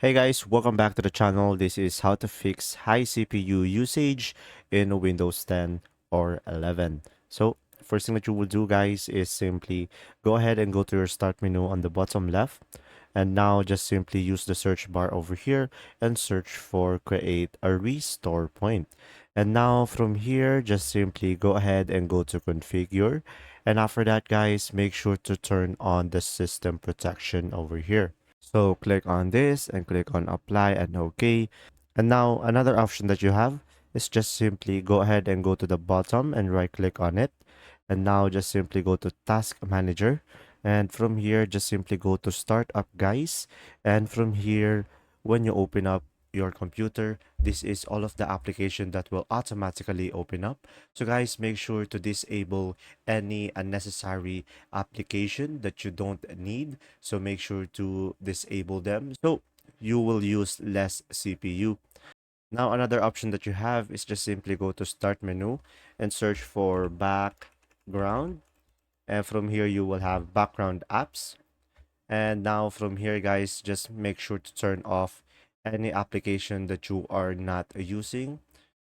Hey guys, welcome back to the channel. This is how to fix high CPU usage in Windows 10 or 11. So, first thing that you will do guys is simply go ahead and go to your start menu on the bottom left. And now just simply use the search bar over here and search for create a restore point. And now from here, just simply go ahead and go to configure. And after that guys, make sure to turn on the system protection over here. So click on this and click on apply and OK. And now another option that you have is just simply go ahead and go to the bottom and right click on it. And now just simply go to task manager. And from here, just simply go to start up guys. And from here, when you open up your computer, this is all of the application that will automatically open up. So guys, make sure to disable any unnecessary application that you don't need. So make sure to disable them so you will use less CPU. Now another option that you have is just simply go to start menu and search for background, and from here you will have background apps. And now from here guys, just make sure to turn off any application that you are not using,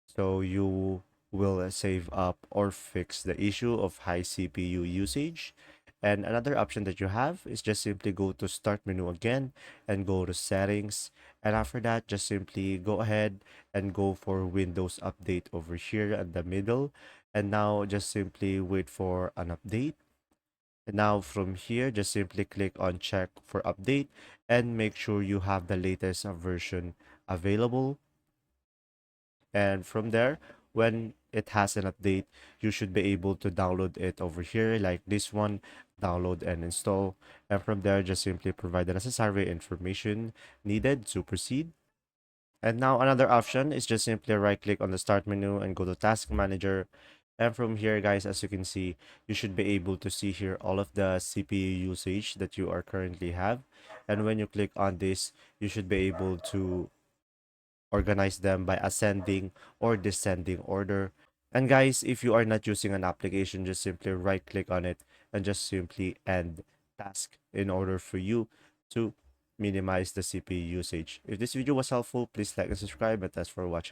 so you will save up or fix the issue of high CPU usage. And another option that you have is just simply go to start menu again and go to settings. And after that, just simply go ahead and go for Windows update over here in the middle. And now just simply wait for an update. And now from here, just simply click on check for update and make sure you have the latest version available. And from there, when it has an update, you should be able to download it over here like this one, download and install. And from there, just simply provide the necessary information needed to proceed. And now another option is just simply right click on the start menu and go to task manager. And from here guys, as you can see, you should be able to see here all of the CPU usage that you are currently have. And when you click on this, you should be able to organize them by ascending or descending order. And guys, if you are not using an application, just simply right click on it and just simply end task in order for you to minimize the CPU usage. If this video was helpful, please like and subscribe, and thanks for watching.